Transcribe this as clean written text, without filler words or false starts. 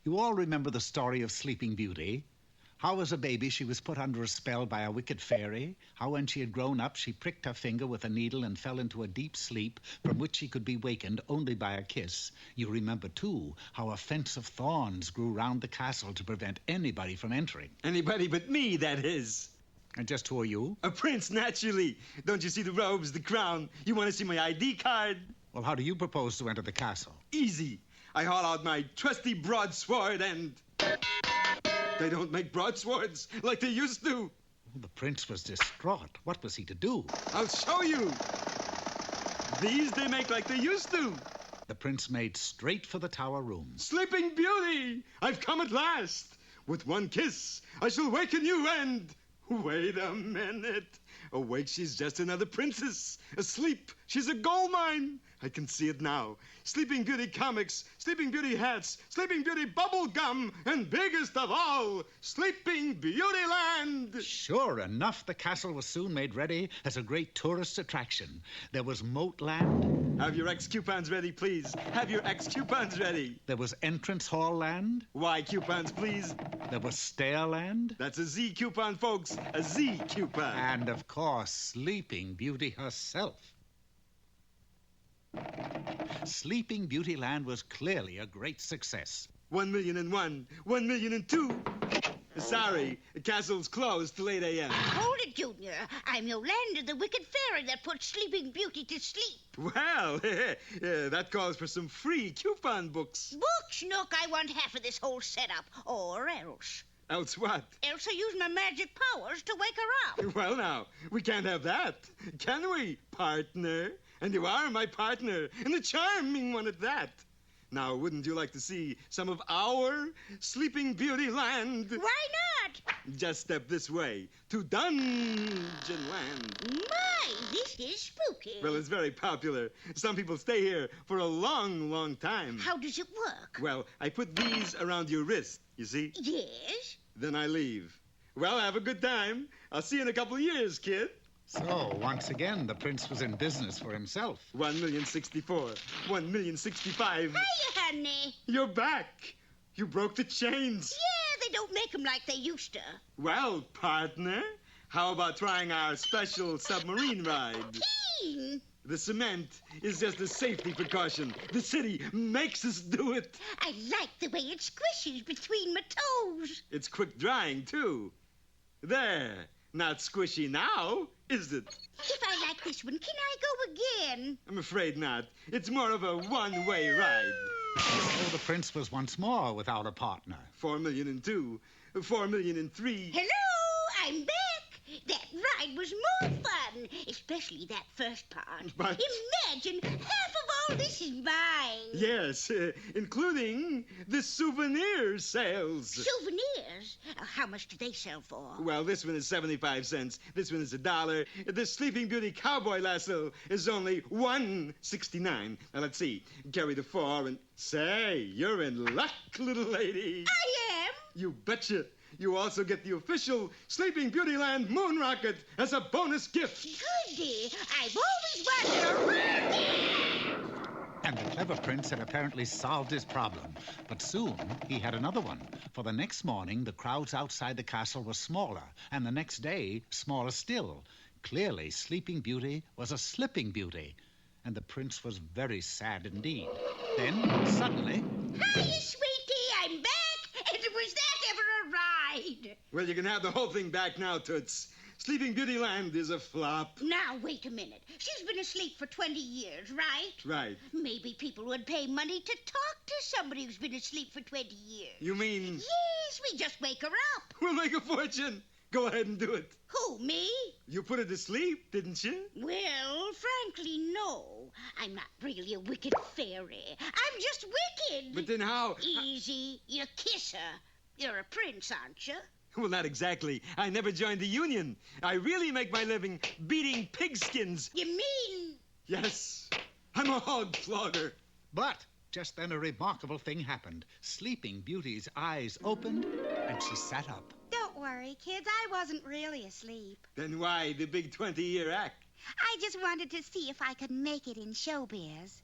You all remember the story of Sleeping Beauty? How as a baby she was put under a spell by a wicked fairy, how when she had grown up she pricked her finger with a needle and fell into a deep sleep from which she could be wakened only by a kiss. You remember, too, how a fence of thorns grew round the castle to prevent anybody from entering. Anybody but me, that is. And just who are you? A prince, naturally. Don't you see the robes, the crown? You want to see my ID card? Well, how do you propose to enter the castle? Easy. I haul out my trusty broadsword and... They don't make broadswords like they used to. The prince was distraught. What was he to do? I'll show you. These they make like they used to. The prince made straight for the tower room. Sleeping Beauty, I've come at last. With one kiss, I shall waken you and... Wait a minute. Awake, she's just another princess. Asleep, she's a gold mine. I can see it now. Sleeping Beauty comics, Sleeping Beauty hats, Sleeping Beauty bubble gum, and biggest of all, Sleeping Beauty Land. Sure enough, the castle was soon made ready as a great tourist attraction. There was Moat Land. Have your X-coupons ready, please. Have your X-coupons ready. There was Entrance Hall Land. Y coupons, please. There was Stair Land. That's a Z coupon, folks. A Z coupon. And, of course, Sleeping Beauty herself. Sleeping Beauty Land was clearly a great success. 1,000,001, 1,000,002. Sorry, the castle's closed till 8 a.m. Hold it, Junior. I'm Yolanda, the wicked fairy that put Sleeping Beauty to sleep. Well, that calls for some free coupon books. Books? Look, I want half of this whole setup, or else. Else what? Else I use my magic powers to wake her up. Well, now, we can't have that, can we, partner? And you are my partner, and a charming one at that. Now, wouldn't you like to see some of our Sleeping Beauty Land? Why not? Just step this way to Dungeon Land. My, this is spooky. Well, it's very popular. Some people stay here for a long, long time. How does it work? Well, I put these around your wrist, you see? Yes? Then I leave. Well, have a good time. I'll see you in a couple of years, kid. So, once again, the prince was in business for himself. 1,064,000, 1,065,000. Hiya, honey. You're back. You broke the chains. Yeah, they don't make them like they used to. Well, partner, how about trying our special submarine ride? Keen. The cement is just a safety precaution. The city makes us do it. I like the way it squishes between my toes. It's quick drying, too. There. Not squishy now, is it? If I like this one, can I go again? I'm afraid not. It's more of a one-way ride. So the prince was once more without a partner. 4,002,000, 4,003,000. Hello, I'm back. That ride was more fun, especially that first part. But... Imagine half of all this is mine. Yes, including the souvenir sales. Souvenirs? How much do they sell for? Well, this one is 75 cents. This one is $1. The Sleeping Beauty cowboy lasso is only $1.69. Now, let's see. Carry the 4 and... Say, you're in luck, little lady. I am? You betcha. You also get the official Sleeping Beauty Land moon rocket as a bonus gift. Goody. I've always wanted a rocket. And the clever prince had apparently solved his problem. But soon he had another one. For the next morning, the crowds outside the castle were smaller, and the next day, smaller still. Clearly, Sleeping Beauty was a slipping beauty. And the prince was very sad indeed. Then, suddenly... Hiya, sweetie. I'm back. And was that ever a ride? Well, you can have the whole thing back now, Toots. Sleeping Beauty Land is a flop. Now, wait a minute. She's been asleep for 20 years, right? Right. Maybe people would pay money to talk to somebody who's been asleep for 20 years. You mean... Yes, we just wake her up. We'll make a fortune. Go ahead and do it. Who, me? You put her to sleep, didn't you? Well, frankly, no. I'm not really a wicked fairy. I'm just wicked. But then how... Easy. You kiss her. You're a prince, aren't you? Well, not exactly. I never joined the union. I really make my living beating pigskins. You mean... Yes, I'm a hog flogger. But just then a remarkable thing happened. Sleeping Beauty's eyes opened, and she sat up. Don't worry, kids. I wasn't really asleep. Then why the big 20-year act? I just wanted to see if I could make it in showbiz.